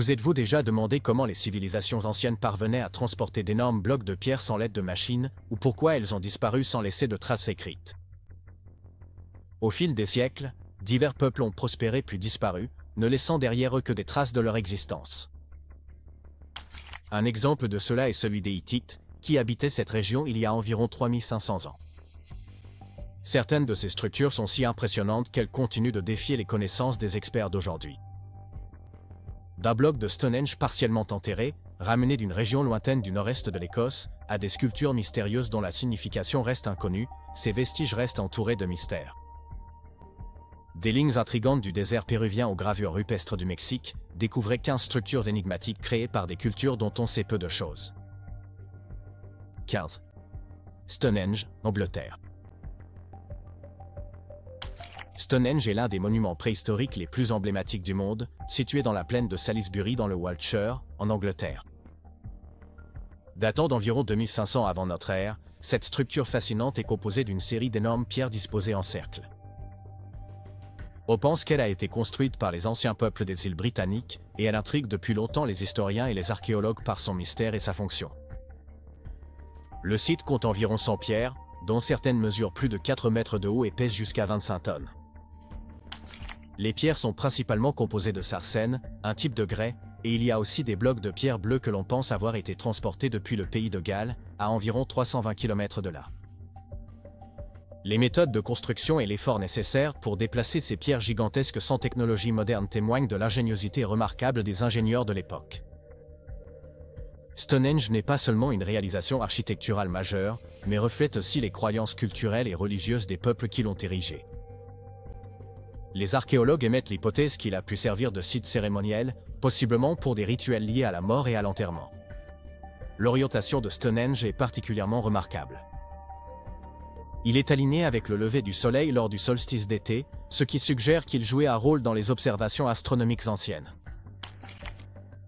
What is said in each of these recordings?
Vous êtes-vous déjà demandé comment les civilisations anciennes parvenaient à transporter d'énormes blocs de pierre sans l'aide de machines, ou pourquoi elles ont disparu sans laisser de traces écrites? Au fil des siècles, divers peuples ont prospéré puis disparu, ne laissant derrière eux que des traces de leur existence. Un exemple de cela est celui des Hittites, qui habitaient cette région il y a environ 3500 ans. Certaines de ces structures sont si impressionnantes qu'elles continuent de défier les connaissances des experts d'aujourd'hui. D'un bloc de Stonehenge partiellement enterré, ramené d'une région lointaine du nord-est de l'Écosse, à des sculptures mystérieuses dont la signification reste inconnue, ces vestiges restent entourés de mystères. Des lignes intrigantes du désert péruvien aux gravures rupestres du Mexique, découvrez 15 structures énigmatiques créées par des cultures dont on sait peu de choses. 15. Stonehenge, Angleterre. Stonehenge est l'un des monuments préhistoriques les plus emblématiques du monde, situé dans la plaine de Salisbury dans le Wiltshire, en Angleterre. Datant d'environ 2500 avant notre ère, cette structure fascinante est composée d'une série d'énormes pierres disposées en cercle. On pense qu'elle a été construite par les anciens peuples des îles britanniques, et elle intrigue depuis longtemps les historiens et les archéologues par son mystère et sa fonction. Le site compte environ 100 pierres, dont certaines mesurent plus de 4 mètres de haut et pèsent jusqu'à 25 tonnes. Les pierres sont principalement composées de sarcène, un type de grès, et il y a aussi des blocs de pierre bleue que l'on pense avoir été transportés depuis le pays de Galles, à environ 320 km de là. Les méthodes de construction et l'effort nécessaire pour déplacer ces pierres gigantesques sans technologie moderne témoignent de l'ingéniosité remarquable des ingénieurs de l'époque. Stonehenge n'est pas seulement une réalisation architecturale majeure, mais reflète aussi les croyances culturelles et religieuses des peuples qui l'ont érigé. Les archéologues émettent l'hypothèse qu'il a pu servir de site cérémoniel, possiblement pour des rituels liés à la mort et à l'enterrement. L'orientation de Stonehenge est particulièrement remarquable. Il est aligné avec le lever du soleil lors du solstice d'été, ce qui suggère qu'il jouait un rôle dans les observations astronomiques anciennes.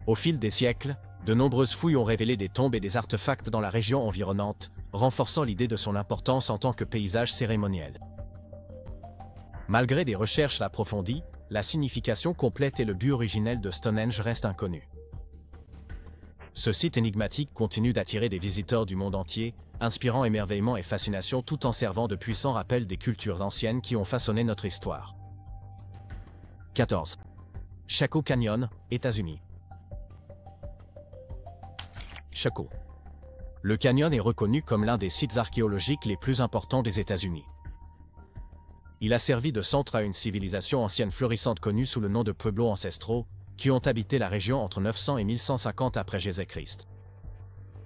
Au fil des siècles, de nombreuses fouilles ont révélé des tombes et des artefacts dans la région environnante, renforçant l'idée de son importance en tant que paysage cérémoniel. Malgré des recherches approfondies, la signification complète et le but originel de Stonehenge restent inconnus. Ce site énigmatique continue d'attirer des visiteurs du monde entier, inspirant émerveillement et fascination tout en servant de puissants rappels des cultures anciennes qui ont façonné notre histoire. 14. Chaco Canyon, États-Unis. Chaco. Le canyon est reconnu comme l'un des sites archéologiques les plus importants des États-Unis. Il a servi de centre à une civilisation ancienne florissante connue sous le nom de Pueblos ancestraux, qui ont habité la région entre 900 et 1150 après Jésus-Christ.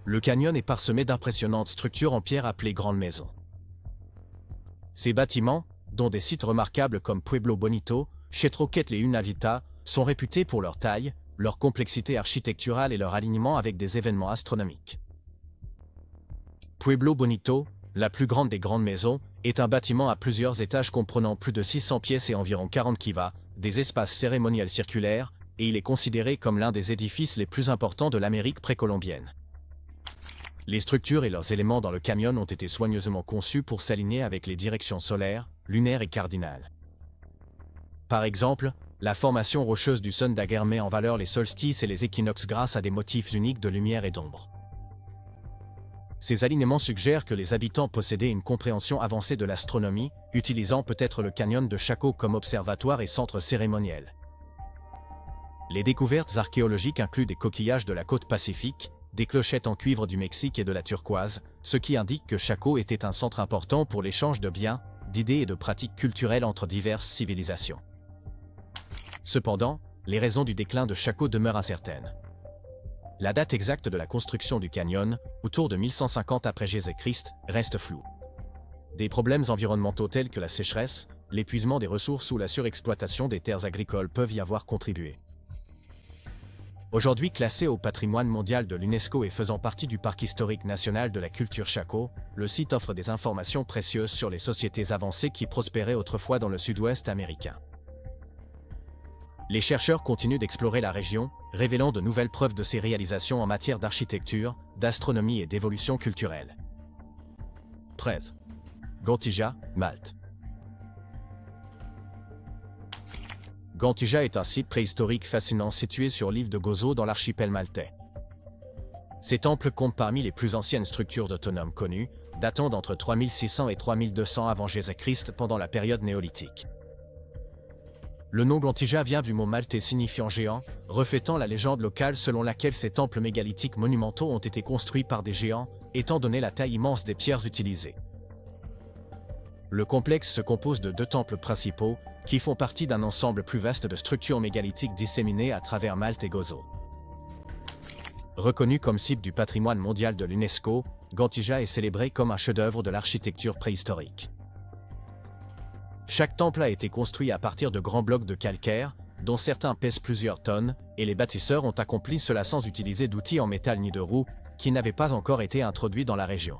Le canyon est parsemé d'impressionnantes structures en pierre appelées grandes maisons. Ces bâtiments, dont des sites remarquables comme Pueblo Bonito, Chetroquet et Unavita, sont réputés pour leur taille, leur complexité architecturale et leur alignement avec des événements astronomiques. Pueblo Bonito, la plus grande des grandes maisons, est un bâtiment à plusieurs étages comprenant plus de 600 pièces et environ 40 kivas, des espaces cérémoniels circulaires, et il est considéré comme l'un des édifices les plus importants de l'Amérique précolombienne. Les structures et leurs éléments dans le canyon ont été soigneusement conçus pour s'aligner avec les directions solaires, lunaires et cardinales. Par exemple, la formation rocheuse du Sun Dagger met en valeur les solstices et les équinoxes grâce à des motifs uniques de lumière et d'ombre. Ces alignements suggèrent que les habitants possédaient une compréhension avancée de l'astronomie, utilisant peut-être le canyon de Chaco comme observatoire et centre cérémoniel. Les découvertes archéologiques incluent des coquillages de la côte pacifique, des clochettes en cuivre du Mexique et de la turquoise, ce qui indique que Chaco était un centre important pour l'échange de biens, d'idées et de pratiques culturelles entre diverses civilisations. Cependant, les raisons du déclin de Chaco demeurent incertaines. La date exacte de la construction du canyon, autour de 1150 après Jésus-Christ, reste floue. Des problèmes environnementaux tels que la sécheresse, l'épuisement des ressources ou la surexploitation des terres agricoles peuvent y avoir contribué. Aujourd'hui classé au patrimoine mondial de l'UNESCO et faisant partie du parc historique national de la culture Chaco, le site offre des informations précieuses sur les sociétés avancées qui prospéraient autrefois dans le sud-ouest américain. Les chercheurs continuent d'explorer la région, révélant de nouvelles preuves de ses réalisations en matière d'architecture, d'astronomie et d'évolution culturelle. 13. Gontija, Malte. Gantija est un site préhistorique fascinant situé sur l'île de Gozo dans l'archipel maltais. Ces temples comptent parmi les plus anciennes structures autonomes connues, datant d'entre 3600 et 3200 avant Jésus-Christ pendant la période néolithique. Le nom Gantija vient du mot maltais signifiant géant, reflétant la légende locale selon laquelle ces temples mégalithiques monumentaux ont été construits par des géants, étant donné la taille immense des pierres utilisées. Le complexe se compose de 2 temples principaux, qui font partie d'un ensemble plus vaste de structures mégalithiques disséminées à travers Malte et Gozo. Reconnu comme site du patrimoine mondial de l'UNESCO, Gantija est célébré comme un chef-d'œuvre de l'architecture préhistorique. Chaque temple a été construit à partir de grands blocs de calcaire, dont certains pèsent plusieurs tonnes, et les bâtisseurs ont accompli cela sans utiliser d'outils en métal ni de roues, qui n'avaient pas encore été introduits dans la région.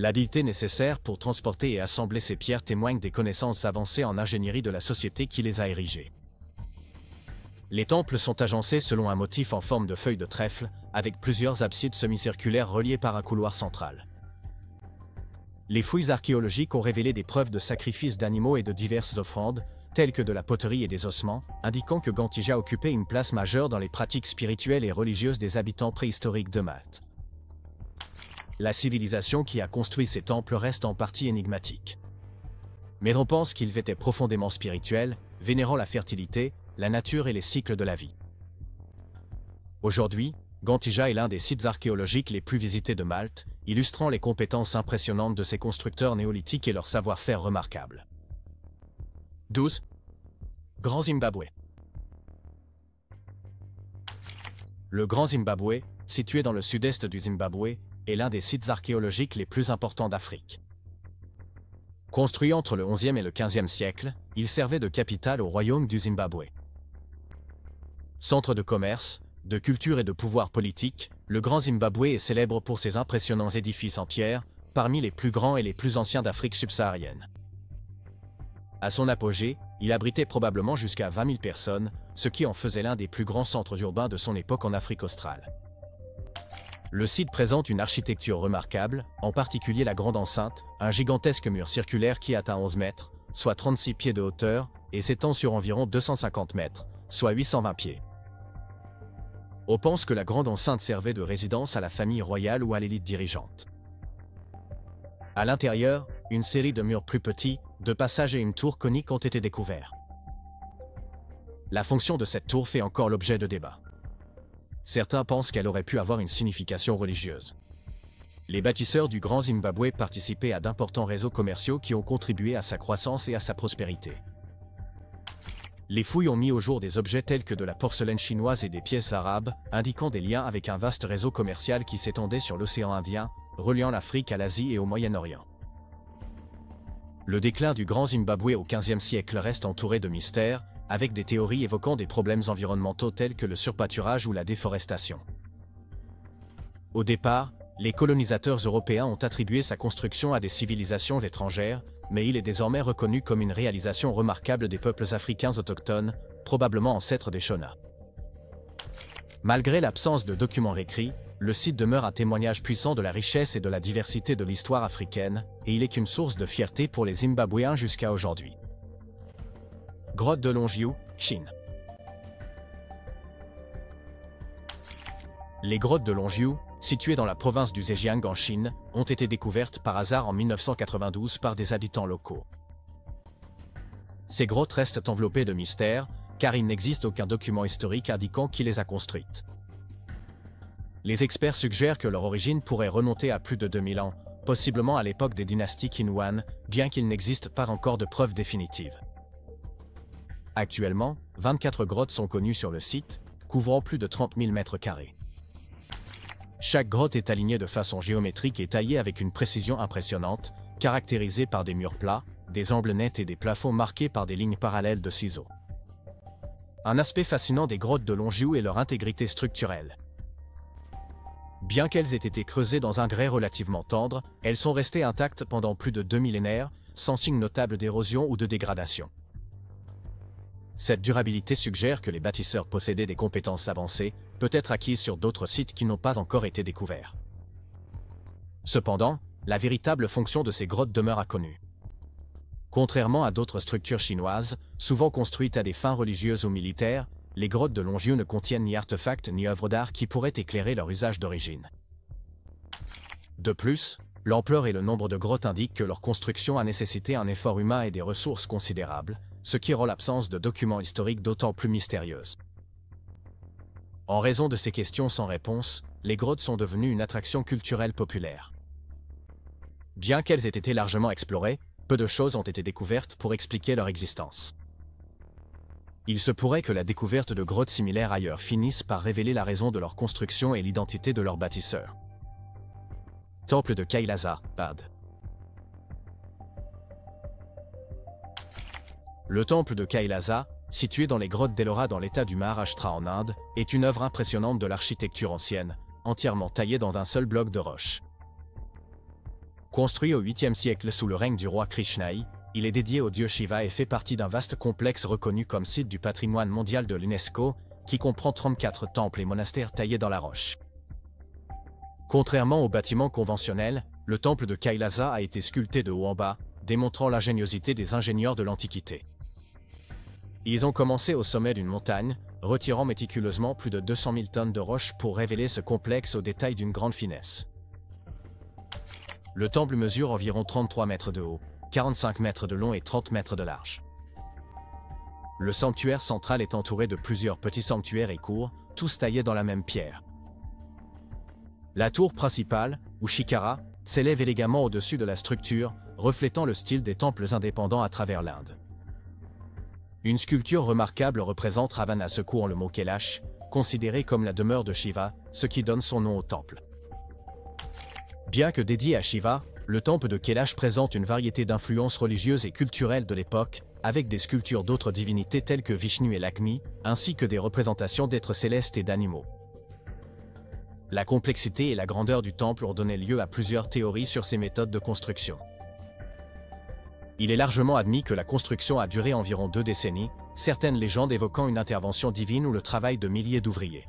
L'habileté nécessaire pour transporter et assembler ces pierres témoigne des connaissances avancées en ingénierie de la société qui les a érigées. Les temples sont agencés selon un motif en forme de feuille de trèfle, avec plusieurs absides semi-circulaires reliées par un couloir central. Les fouilles archéologiques ont révélé des preuves de sacrifices d'animaux et de diverses offrandes, telles que de la poterie et des ossements, indiquant que Gantija occupait une place majeure dans les pratiques spirituelles et religieuses des habitants préhistoriques de Malte. La civilisation qui a construit ces temples reste en partie énigmatique. Mais on pense qu'ils étaient profondément spirituels, vénérant la fertilité, la nature et les cycles de la vie. Aujourd'hui, Gantija est l'un des sites archéologiques les plus visités de Malte, illustrant les compétences impressionnantes de ses constructeurs néolithiques et leur savoir-faire remarquable. 12. Grand Zimbabwe. Le Grand Zimbabwe, situé dans le sud-est du Zimbabwe, est l'un des sites archéologiques les plus importants d'Afrique. Construit entre le XIe et le XVe siècle, il servait de capitale au royaume du Zimbabwe. Centre de commerce, de culture et de pouvoir politique, le Grand Zimbabwe est célèbre pour ses impressionnants édifices en pierre, parmi les plus grands et les plus anciens d'Afrique subsaharienne. À son apogée, il abritait probablement jusqu'à 20 000 personnes, ce qui en faisait l'un des plus grands centres urbains de son époque en Afrique australe. Le site présente une architecture remarquable, en particulier la grande enceinte, un gigantesque mur circulaire qui atteint 11 mètres, soit 36 pieds de hauteur, et s'étend sur environ 250 mètres, soit 820 pieds. On pense que la grande enceinte servait de résidence à la famille royale ou à l'élite dirigeante. À l'intérieur, une série de murs plus petits, de passages et une tour conique ont été découverts. La fonction de cette tour fait encore l'objet de débats. Certains pensent qu'elle aurait pu avoir une signification religieuse. Les bâtisseurs du Grand Zimbabwe participaient à d'importants réseaux commerciaux qui ont contribué à sa croissance et à sa prospérité. Les fouilles ont mis au jour des objets tels que de la porcelaine chinoise et des pièces arabes, indiquant des liens avec un vaste réseau commercial qui s'étendait sur l'océan Indien, reliant l'Afrique à l'Asie et au Moyen-Orient. Le déclin du Grand Zimbabwe au XVe siècle reste entouré de mystères, avec des théories évoquant des problèmes environnementaux tels que le surpâturage ou la déforestation. Au départ, les colonisateurs européens ont attribué sa construction à des civilisations étrangères, mais il est désormais reconnu comme une réalisation remarquable des peuples africains autochtones, probablement ancêtres des Shona. Malgré l'absence de documents écrits, le site demeure un témoignage puissant de la richesse et de la diversité de l'histoire africaine, et il est une source de fierté pour les Zimbabwéens jusqu'à aujourd'hui. Grotte de Longjiu, Chine. Les grottes de Longjiu, situées dans la province du Zhejiang en Chine, ont été découvertes par hasard en 1992 par des habitants locaux. Ces grottes restent enveloppées de mystères, car il n'existe aucun document historique indiquant qui les a construites. Les experts suggèrent que leur origine pourrait remonter à plus de 2000 ans, possiblement à l'époque des dynasties Qin-Yuan, bien qu'il n'existe pas encore de preuves définitives. Actuellement, 24 grottes sont connues sur le site, couvrant plus de 30 000 mètres carrés. Chaque grotte est alignée de façon géométrique et taillée avec une précision impressionnante, caractérisée par des murs plats, des angles nets et des plafonds marqués par des lignes parallèles de ciseaux. Un aspect fascinant des grottes de Longjiu est leur intégrité structurelle. Bien qu'elles aient été creusées dans un grès relativement tendre, elles sont restées intactes pendant plus de 2 millénaires, sans signe notable d'érosion ou de dégradation. Cette durabilité suggère que les bâtisseurs possédaient des compétences avancées, peut-être acquises sur d'autres sites qui n'ont pas encore été découverts. Cependant, la véritable fonction de ces grottes demeure inconnue. Contrairement à d'autres structures chinoises, souvent construites à des fins religieuses ou militaires, les grottes de Longjiu ne contiennent ni artefacts ni œuvres d'art qui pourraient éclairer leur usage d'origine. De plus, l'ampleur et le nombre de grottes indiquent que leur construction a nécessité un effort humain et des ressources considérables, ce qui rend l'absence de documents historiques d'autant plus mystérieuse. En raison de ces questions sans réponse, les grottes sont devenues une attraction culturelle populaire. Bien qu'elles aient été largement explorées, peu de choses ont été découvertes pour expliquer leur existence. Il se pourrait que la découverte de grottes similaires ailleurs finisse par révéler la raison de leur construction et l'identité de leurs bâtisseurs. Temple de Kailasa, Inde. Le temple de Kailasa, situé dans les grottes d'Ellora dans l'état du Maharashtra en Inde, est une œuvre impressionnante de l'architecture ancienne, entièrement taillée dans un seul bloc de roche. Construit au 8e siècle sous le règne du roi Krishnai, il est dédié au dieu Shiva et fait partie d'un vaste complexe reconnu comme site du patrimoine mondial de l'UNESCO, qui comprend 34 temples et monastères taillés dans la roche. Contrairement aux bâtiments conventionnels, le temple de Kailasa a été sculpté de haut en bas, démontrant l'ingéniosité des ingénieurs de l'Antiquité. Ils ont commencé au sommet d'une montagne, retirant méticuleusement plus de 200 000 tonnes de roches pour révéler ce complexe aux détails d'une grande finesse. Le temple mesure environ 33 mètres de haut, 45 mètres de long et 30 mètres de large. Le sanctuaire central est entouré de plusieurs petits sanctuaires et cours, tous taillés dans la même pierre. La tour principale, ou Shikara, s'élève élégamment au-dessus de la structure, reflétant le style des temples indépendants à travers l'Inde. Une sculpture remarquable représente Ravana secouant le mot Kailash, considéré comme la demeure de Shiva, ce qui donne son nom au temple. Bien que dédié à Shiva, le temple de Kailash présente une variété d'influences religieuses et culturelles de l'époque, avec des sculptures d'autres divinités telles que Vishnu et Lakshmi, ainsi que des représentations d'êtres célestes et d'animaux. La complexité et la grandeur du temple ont donné lieu à plusieurs théories sur ses méthodes de construction. Il est largement admis que la construction a duré environ 2 décennies, certaines légendes évoquant une intervention divine ou le travail de milliers d'ouvriers.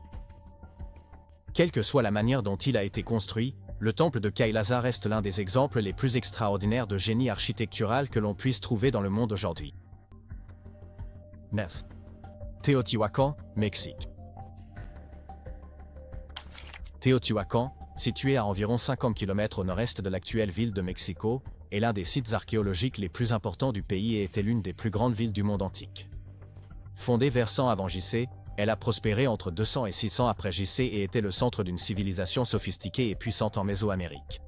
Quelle que soit la manière dont il a été construit, le temple de Kailasa reste l'un des exemples les plus extraordinaires de génie architectural que l'on puisse trouver dans le monde aujourd'hui. 9. Teotihuacan, Mexique. Teotihuacan, situé à environ 50 km au nord-est de l'actuelle ville de Mexico, est l'un des sites archéologiques les plus importants du pays et était l'une des plus grandes villes du monde antique. Fondée vers 100 avant JC, elle a prospéré entre 200 et 600 après JC et était le centre d'une civilisation sophistiquée et puissante en Mésoamérique.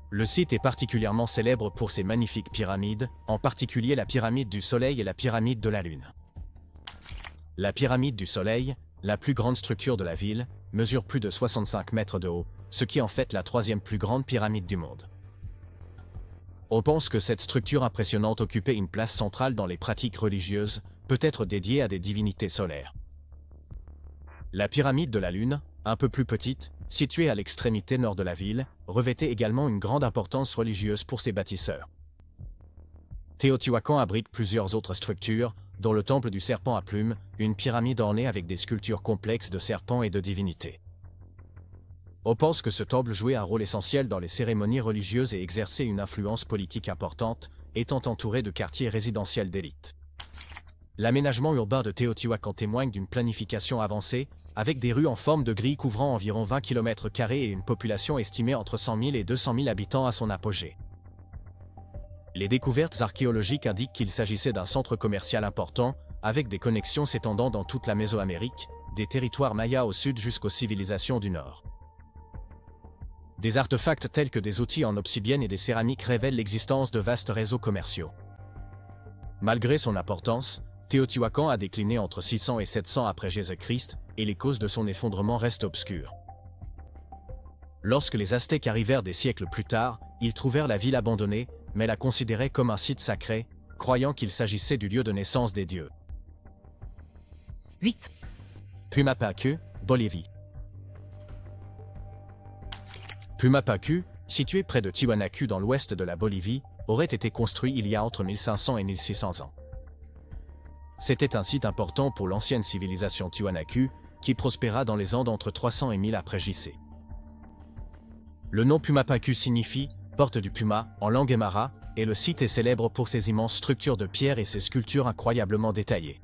Le site est particulièrement célèbre pour ses magnifiques pyramides, en particulier la pyramide du Soleil et la pyramide de la Lune. La pyramide du Soleil, la plus grande structure de la ville, mesure plus de 65 mètres de haut, ce qui en fait la 3e plus grande pyramide du monde. On pense que cette structure impressionnante occupait une place centrale dans les pratiques religieuses, peut-être dédiée à des divinités solaires. La pyramide de la Lune, un peu plus petite, située à l'extrémité nord de la ville, revêtait également une grande importance religieuse pour ses bâtisseurs. Teotihuacan abrite plusieurs autres structures, dont le temple du serpent à plumes, une pyramide ornée avec des sculptures complexes de serpents et de divinités. On pense que ce temple jouait un rôle essentiel dans les cérémonies religieuses et exerçait une influence politique importante, étant entouré de quartiers résidentiels d'élite. L'aménagement urbain de Teotihuacan témoigne d'une planification avancée, avec des rues en forme de grille couvrant environ 20 km² et une population estimée entre 100 000 et 200 000 habitants à son apogée. Les découvertes archéologiques indiquent qu'il s'agissait d'un centre commercial important, avec des connexions s'étendant dans toute la Mésoamérique, des territoires mayas au sud jusqu'aux civilisations du nord. Des artefacts tels que des outils en obsidienne et des céramiques révèlent l'existence de vastes réseaux commerciaux. Malgré son importance, Teotihuacan a décliné entre 600 et 700 après Jésus-Christ, et les causes de son effondrement restent obscures. Lorsque les Aztèques arrivèrent des siècles plus tard, ils trouvèrent la ville abandonnée, mais la considéraient comme un site sacré, croyant qu'il s'agissait du lieu de naissance des dieux. 8. Pumapacu, Bolivie. Pumapacu, situé près de Tiwanaku dans l'ouest de la Bolivie, aurait été construit il y a entre 1500 et 1600 ans. C'était un site important pour l'ancienne civilisation Tiwanaku, qui prospéra dans les Andes entre 300 et 1000 après JC. Le nom Pumapacu signifie « porte du puma » en langue aymara et le site est célèbre pour ses immenses structures de pierre et ses sculptures incroyablement détaillées.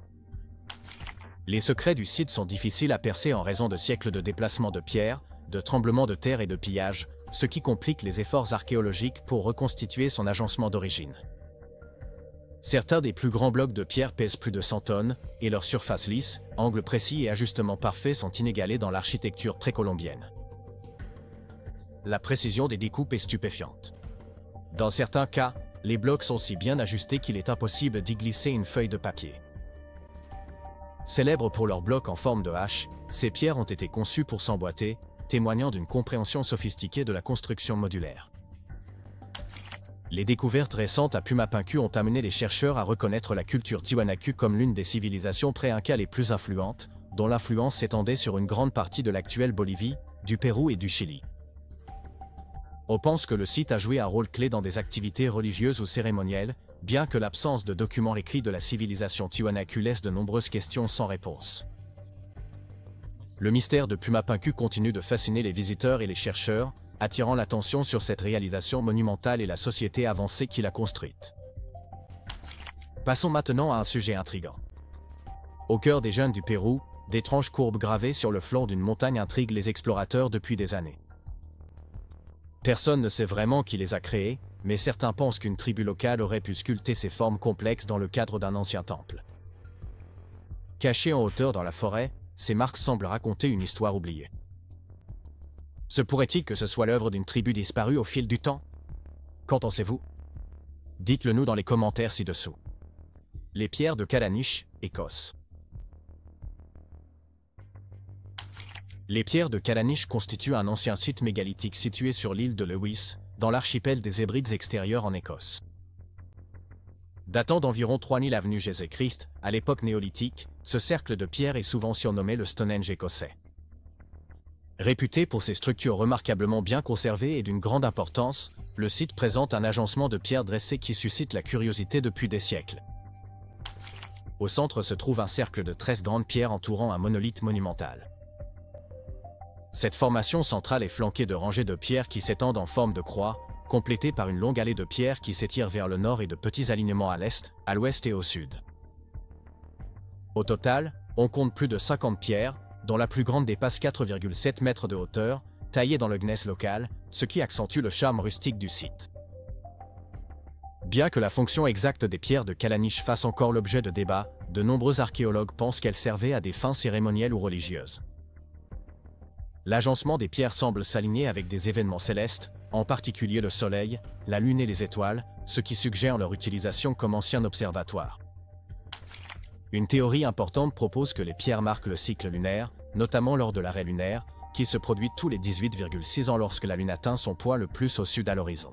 Les secrets du site sont difficiles à percer en raison de siècles de déplacements de pierres, de tremblements de terre et de pillages, ce qui complique les efforts archéologiques pour reconstituer son agencement d'origine. Certains des plus grands blocs de pierre pèsent plus de 100 tonnes, et leur surface lisse, angle précis et ajustement parfait sont inégalés dans l'architecture précolombienne. La précision des découpes est stupéfiante. Dans certains cas, les blocs sont si bien ajustés qu'il est impossible d'y glisser une feuille de papier. Célèbres pour leurs blocs en forme de hache, ces pierres ont été conçues pour s'emboîter, témoignant d'une compréhension sophistiquée de la construction modulaire. Les découvertes récentes à Pumapunku ont amené les chercheurs à reconnaître la culture Tiwanaku comme l'une des civilisations pré-incas les plus influentes, dont l'influence s'étendait sur une grande partie de l'actuelle Bolivie, du Pérou et du Chili. On pense que le site a joué un rôle clé dans des activités religieuses ou cérémonielles, bien que l'absence de documents écrits de la civilisation Tiwanaku laisse de nombreuses questions sans réponse. Le mystère de Pumapunku continue de fasciner les visiteurs et les chercheurs, attirant l'attention sur cette réalisation monumentale et la société avancée qui l'a construite. Passons maintenant à un sujet intrigant. Au cœur des jeunes du Pérou, d'étranges courbes gravées sur le flanc d'une montagne intriguent les explorateurs depuis des années. Personne ne sait vraiment qui les a créées, mais certains pensent qu'une tribu locale aurait pu sculpter ces formes complexes dans le cadre d'un ancien temple. Cachées en hauteur dans la forêt, ces marques semblent raconter une histoire oubliée. Se pourrait-il que ce soit l'œuvre d'une tribu disparue au fil du temps? Qu'en pensez-vous? Dites-le nous dans les commentaires ci-dessous. Les pierres de Callanish, Écosse. Les pierres de Callanish constituent un ancien site mégalithique situé sur l'île de Lewis, dans l'archipel des Hébrides extérieurs en Écosse. Datant d'environ 3000 avenue Jésus-Christ, à l'époque néolithique, ce cercle de pierres est souvent surnommé le Stonehenge écossais. Réputé pour ses structures remarquablement bien conservées et d'une grande importance, le site présente un agencement de pierres dressées qui suscite la curiosité depuis des siècles. Au centre se trouve un cercle de 13 grandes pierres entourant un monolithe monumental. Cette formation centrale est flanquée de rangées de pierres qui s'étendent en forme de croix, complétées par une longue allée de pierres qui s'étire vers le nord et de petits alignements à l'est, à l'ouest et au sud. Au total, on compte plus de 50 pierres, dont la plus grande dépasse 4,7 mètres de hauteur, taillées dans le gneiss local, ce qui accentue le charme rustique du site. Bien que la fonction exacte des pierres de Callanish fasse encore l'objet de débats, de nombreux archéologues pensent qu'elles servaient à des fins cérémonielles ou religieuses. L'agencement des pierres semble s'aligner avec des événements célestes, en particulier le soleil, la lune et les étoiles, ce qui suggère leur utilisation comme ancien observatoire. Une théorie importante propose que les pierres marquent le cycle lunaire, notamment lors de l'arrêt lunaire, qui se produit tous les 18,6 ans lorsque la Lune atteint son point le plus au sud à l'horizon.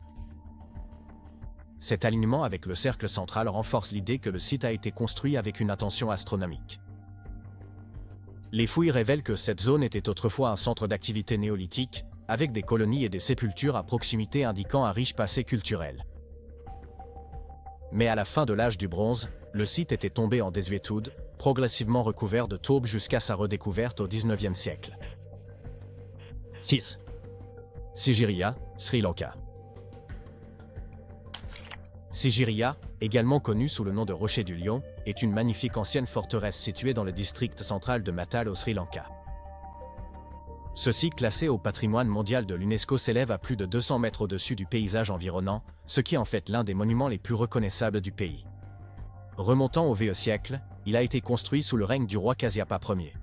Cet alignement avec le cercle central renforce l'idée que le site a été construit avec une intention astronomique. Les fouilles révèlent que cette zone était autrefois un centre d'activité néolithique, avec des colonies et des sépultures à proximité indiquant un riche passé culturel. Mais à la fin de l'âge du bronze, le site était tombé en désuétude, progressivement recouvert de taubles jusqu'à sa redécouverte au XIXe siècle. 6. Sigiriya, Sri Lanka. Sigiriya, également connu sous le nom de Rocher du Lion, est une magnifique ancienne forteresse située dans le district central de Mattal au Sri Lanka. Ceci, classé au patrimoine mondial de l'UNESCO, s'élève à plus de 200 mètres au-dessus du paysage environnant, ce qui en fait l'un des monuments les plus reconnaissables du pays. Remontant au VE siècle, il a été construit sous le règne du roi Kasyapa Ier.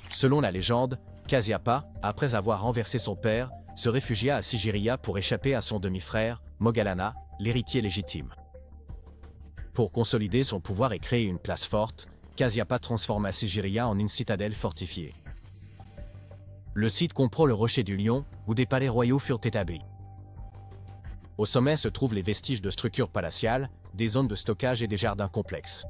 Selon la légende, Kasyapa, après avoir renversé son père, se réfugia à Sigiriya pour échapper à son demi-frère, Moggallana, l'héritier légitime. Pour consolider son pouvoir et créer une place forte, Kasyapa transforma Sigiriya en une citadelle fortifiée. Le site comprend le Rocher du Lion, où des palais royaux furent établis. Au sommet se trouvent les vestiges de structures palatiales, des zones de stockage et des jardins complexes.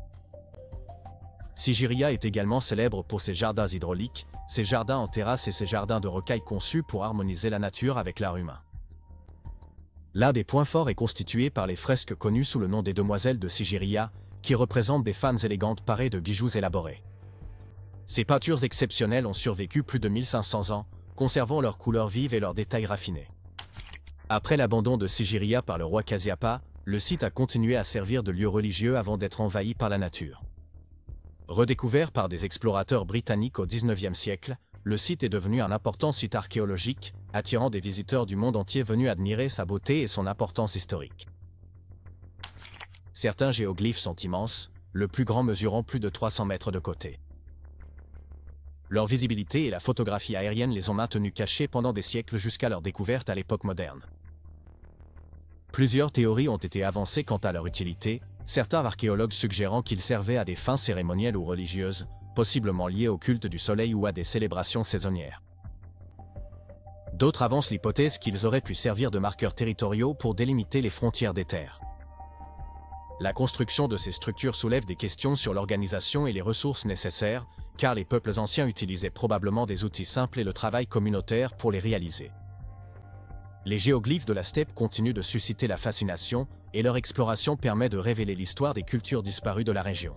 Sigiriya est également célèbre pour ses jardins hydrauliques, ses jardins en terrasse et ses jardins de rocailles conçus pour harmoniser la nature avec l'art humain. L'un des points forts est constitué par les fresques connues sous le nom des Demoiselles de Sigiriya, qui représentent des femmes élégantes parées de bijoux élaborés. Ces peintures exceptionnelles ont survécu plus de 1500 ans, conservant leurs couleurs vives et leurs détails raffinés. Après l'abandon de Sigiriya par le roi Kasyapa, le site a continué à servir de lieu religieux avant d'être envahi par la nature. Redécouvert par des explorateurs britanniques au XIXe siècle, le site est devenu un important site archéologique, attirant des visiteurs du monde entier venus admirer sa beauté et son importance historique. Certains géoglyphes sont immenses, le plus grand mesurant plus de 300 mètres de côté. Leur visibilité et la photographie aérienne les ont maintenus cachés pendant des siècles jusqu'à leur découverte à l'époque moderne. Plusieurs théories ont été avancées quant à leur utilité, certains archéologues suggérant qu'ils servaient à des fins cérémonielles ou religieuses, possiblement liées au culte du soleil ou à des célébrations saisonnières. D'autres avancent l'hypothèse qu'ils auraient pu servir de marqueurs territoriaux pour délimiter les frontières des terres. La construction de ces structures soulève des questions sur l'organisation et les ressources nécessaires, car les peuples anciens utilisaient probablement des outils simples et le travail communautaire pour les réaliser. Les géoglyphes de la steppe continuent de susciter la fascination, et leur exploration permet de révéler l'histoire des cultures disparues de la région.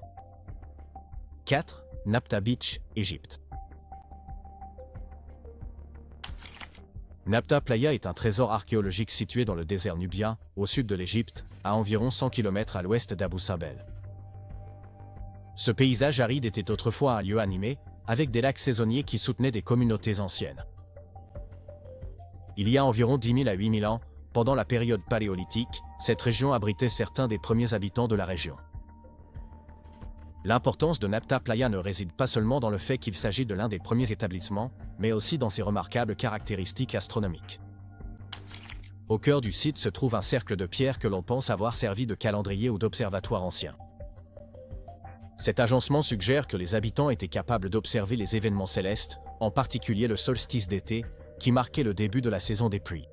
4. Napta Beach, Égypte. Napta Playa est un trésor archéologique situé dans le désert nubien, au sud de l'Égypte, à environ 100 km à l'ouest d'Abou Simbel. Ce paysage aride était autrefois un lieu animé, avec des lacs saisonniers qui soutenaient des communautés anciennes. Il y a environ 10 000 à 8 000 ans, pendant la période paléolithique, cette région abritait certains des premiers habitants de la région. L'importance de Napta Playa ne réside pas seulement dans le fait qu'il s'agit de l'un des premiers établissements, mais aussi dans ses remarquables caractéristiques astronomiques. Au cœur du site se trouve un cercle de pierre que l'on pense avoir servi de calendrier ou d'observatoire ancien. Cet agencement suggère que les habitants étaient capables d'observer les événements célestes, en particulier le solstice d'été, qui marquait le début de la saison des pluies.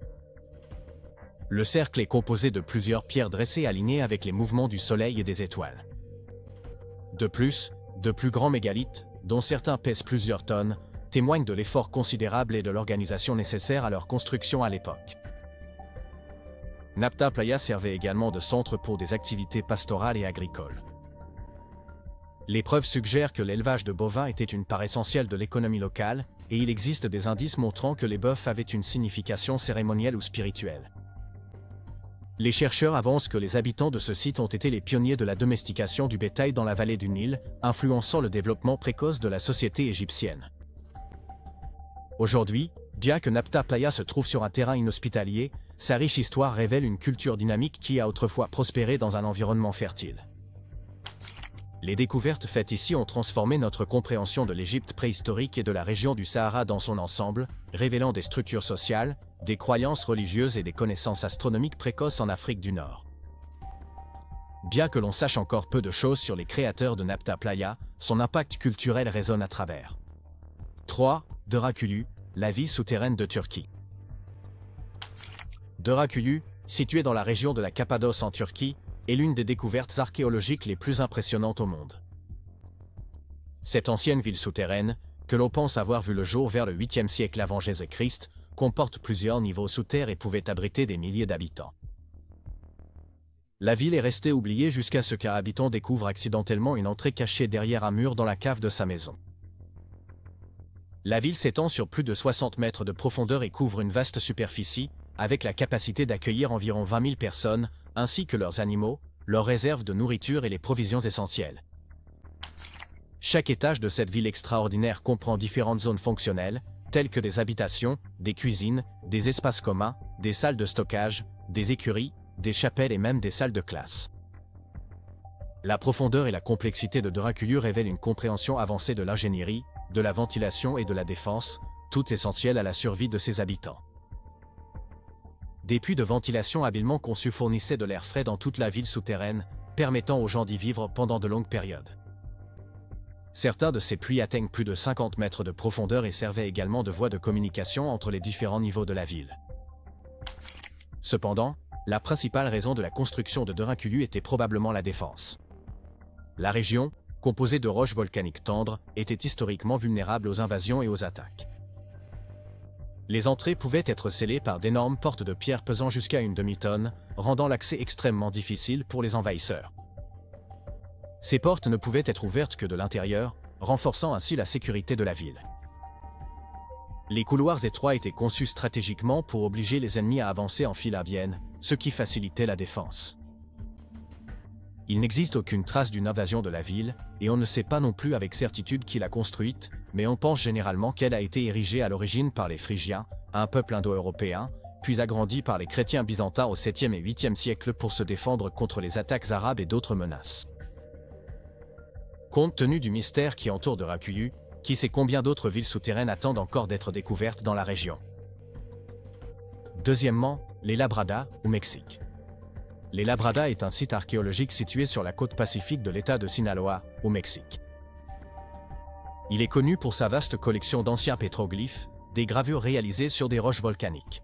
Le cercle est composé de plusieurs pierres dressées alignées avec les mouvements du soleil et des étoiles. De plus, de plus grands mégalithes, dont certains pèsent plusieurs tonnes, témoignent de l'effort considérable et de l'organisation nécessaire à leur construction à l'époque. Napta Playa servait également de centre pour des activités pastorales et agricoles. Les preuves suggèrent que l'élevage de bovins était une part essentielle de l'économie locale, et il existe des indices montrant que les bœufs avaient une signification cérémonielle ou spirituelle. Les chercheurs avancent que les habitants de ce site ont été les pionniers de la domestication du bétail dans la vallée du Nil, influençant le développement précoce de la société égyptienne. Aujourd'hui, bien que Napta Playa se trouve sur un terrain inhospitalier, sa riche histoire révèle une culture dynamique qui a autrefois prospéré dans un environnement fertile. Les découvertes faites ici ont transformé notre compréhension de l'Égypte préhistorique et de la région du Sahara dans son ensemble, révélant des structures sociales, des croyances religieuses et des connaissances astronomiques précoces en Afrique du Nord. Bien que l'on sache encore peu de choses sur les créateurs de Napta Playa, son impact culturel résonne à travers. 3. Dörakülü, la ville souterraine de Turquie. Dörakülü, située dans la région de la Cappadoce en Turquie, est l'une des découvertes archéologiques les plus impressionnantes au monde. Cette ancienne ville souterraine, que l'on pense avoir vu le jour vers le 8e siècle avant Jésus-Christ, comporte plusieurs niveaux sous terre et pouvait abriter des milliers d'habitants. La ville est restée oubliée jusqu'à ce qu'un habitant découvre accidentellement une entrée cachée derrière un mur dans la cave de sa maison. La ville s'étend sur plus de 60 mètres de profondeur et couvre une vaste superficie, avec la capacité d'accueillir environ 20 000 personnes, ainsi que leurs animaux, leurs réserves de nourriture et les provisions essentielles. Chaque étage de cette ville extraordinaire comprend différentes zones fonctionnelles, telles que des habitations, des cuisines, des espaces communs, des salles de stockage, des écuries, des chapelles et même des salles de classe. La profondeur et la complexité de Dörakülü révèlent une compréhension avancée de l'ingénierie, de la ventilation et de la défense, toutes essentielles à la survie de ses habitants. Des puits de ventilation habilement conçus fournissaient de l'air frais dans toute la ville souterraine, permettant aux gens d'y vivre pendant de longues périodes. Certains de ces puits atteignent plus de 50 mètres de profondeur et servaient également de voie de communication entre les différents niveaux de la ville. Cependant, la principale raison de la construction de Dörakülü était probablement la défense. La région, composée de roches volcaniques tendres, était historiquement vulnérable aux invasions et aux attaques. Les entrées pouvaient être scellées par d'énormes portes de pierre pesant jusqu'à une demi-tonne, rendant l'accès extrêmement difficile pour les envahisseurs. Ces portes ne pouvaient être ouvertes que de l'intérieur, renforçant ainsi la sécurité de la ville. Les couloirs étroits étaient conçus stratégiquement pour obliger les ennemis à avancer en file indienne, ce qui facilitait la défense. Il n'existe aucune trace d'une invasion de la ville, et on ne sait pas non plus avec certitude qui l'a construite, mais on pense généralement qu'elle a été érigée à l'origine par les Phrygiens, un peuple indo-européen, puis agrandie par les chrétiens byzantins au 7e et 8e siècle pour se défendre contre les attaques arabes et d'autres menaces. Compte tenu du mystère qui entoure de Rakuyu, qui sait combien d'autres villes souterraines attendent encore d'être découvertes dans la région. Deuxièmement, les Labradas, au Mexique. Les Labradas est un site archéologique situé sur la côte pacifique de l'État de Sinaloa, au Mexique. Il est connu pour sa vaste collection d'anciens pétroglyphes, des gravures réalisées sur des roches volcaniques.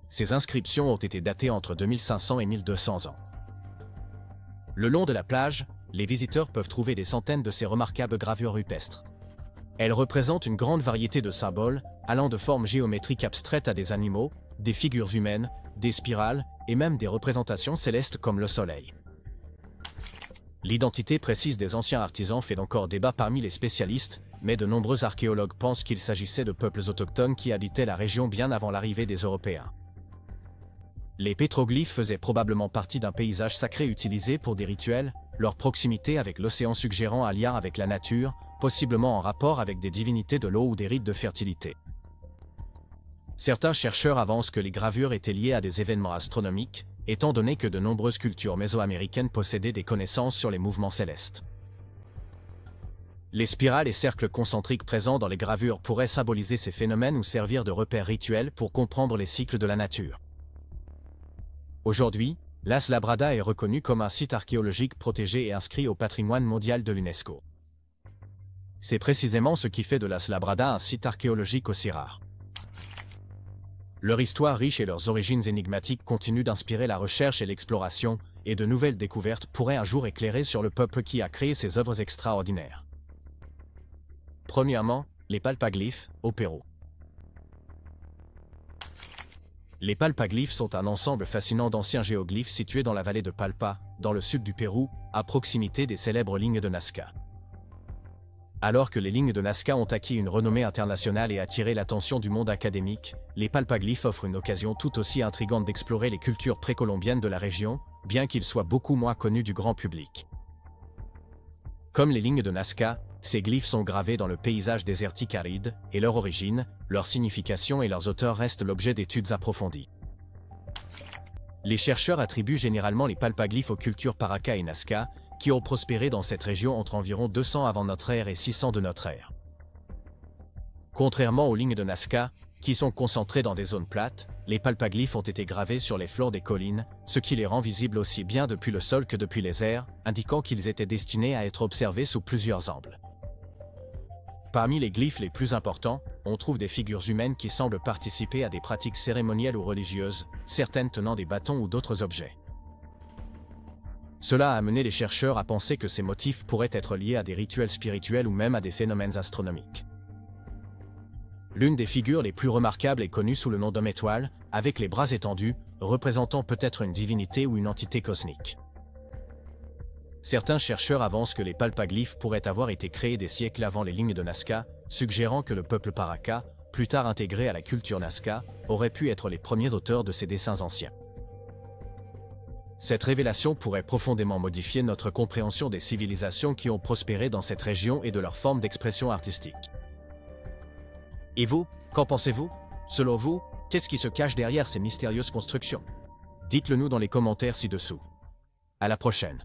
Ces inscriptions ont été datées entre 2500 et 1200 ans. Le long de la plage, les visiteurs peuvent trouver des centaines de ces remarquables gravures rupestres. Elles représentent une grande variété de symboles, allant de formes géométriques abstraites à des animaux, des figures humaines, des spirales et même des représentations célestes comme le soleil. L'identité précise des anciens artisans fait encore débat parmi les spécialistes, mais de nombreux archéologues pensent qu'il s'agissait de peuples autochtones qui habitaient la région bien avant l'arrivée des Européens. Les pétroglyphes faisaient probablement partie d'un paysage sacré utilisé pour des rituels, leur proximité avec l'océan suggérant un lien avec la nature, possiblement en rapport avec des divinités de l'eau ou des rites de fertilité. Certains chercheurs avancent que les gravures étaient liées à des événements astronomiques, étant donné que de nombreuses cultures mésoaméricaines possédaient des connaissances sur les mouvements célestes. Les spirales et cercles concentriques présents dans les gravures pourraient symboliser ces phénomènes ou servir de repères rituels pour comprendre les cycles de la nature. Aujourd'hui, Las Labradas est reconnu comme un site archéologique protégé et inscrit au patrimoine mondial de l'UNESCO. C'est précisément ce qui fait de Las Labradas un site archéologique aussi rare. Leur histoire riche et leurs origines énigmatiques continuent d'inspirer la recherche et l'exploration, et de nouvelles découvertes pourraient un jour éclairer sur le peuple qui a créé ces œuvres extraordinaires. Premièrement, les palpaglyphes, au Pérou. Les palpaglyphes sont un ensemble fascinant d'anciens géoglyphes situés dans la vallée de Palpa, dans le sud du Pérou, à proximité des célèbres lignes de Nazca. Alors que les lignes de Nazca ont acquis une renommée internationale et attiré l'attention du monde académique, les palpaglyphes offrent une occasion tout aussi intrigante d'explorer les cultures précolombiennes de la région, bien qu'ils soient beaucoup moins connus du grand public. Comme les lignes de Nazca, ces glyphes sont gravés dans le paysage désertique aride, et leur origine, leur signification et leurs auteurs restent l'objet d'études approfondies. Les chercheurs attribuent généralement les palpaglyphes aux cultures Paracas et Nazca, qui ont prospéré dans cette région entre environ 200 avant notre ère et 600 de notre ère. Contrairement aux lignes de Nazca, qui sont concentrées dans des zones plates, les palpaglyphes ont été gravés sur les flancs des collines, ce qui les rend visibles aussi bien depuis le sol que depuis les airs, indiquant qu'ils étaient destinés à être observés sous plusieurs angles. Parmi les glyphes les plus importants, on trouve des figures humaines qui semblent participer à des pratiques cérémonielles ou religieuses, certaines tenant des bâtons ou d'autres objets. Cela a amené les chercheurs à penser que ces motifs pourraient être liés à des rituels spirituels ou même à des phénomènes astronomiques. L'une des figures les plus remarquables est connue sous le nom d'homme étoile, avec les bras étendus, représentant peut-être une divinité ou une entité cosmique. Certains chercheurs avancent que les palpaglyphes pourraient avoir été créés des siècles avant les lignes de Nazca, suggérant que le peuple Paracas, plus tard intégré à la culture Nazca, aurait pu être les premiers auteurs de ces dessins anciens. Cette révélation pourrait profondément modifier notre compréhension des civilisations qui ont prospéré dans cette région et de leurs formes d'expression artistique. Et vous, qu'en pensez-vous? Selon vous, qu'est-ce qui se cache derrière ces mystérieuses constructions? Dites-le nous dans les commentaires ci-dessous. À la prochaine.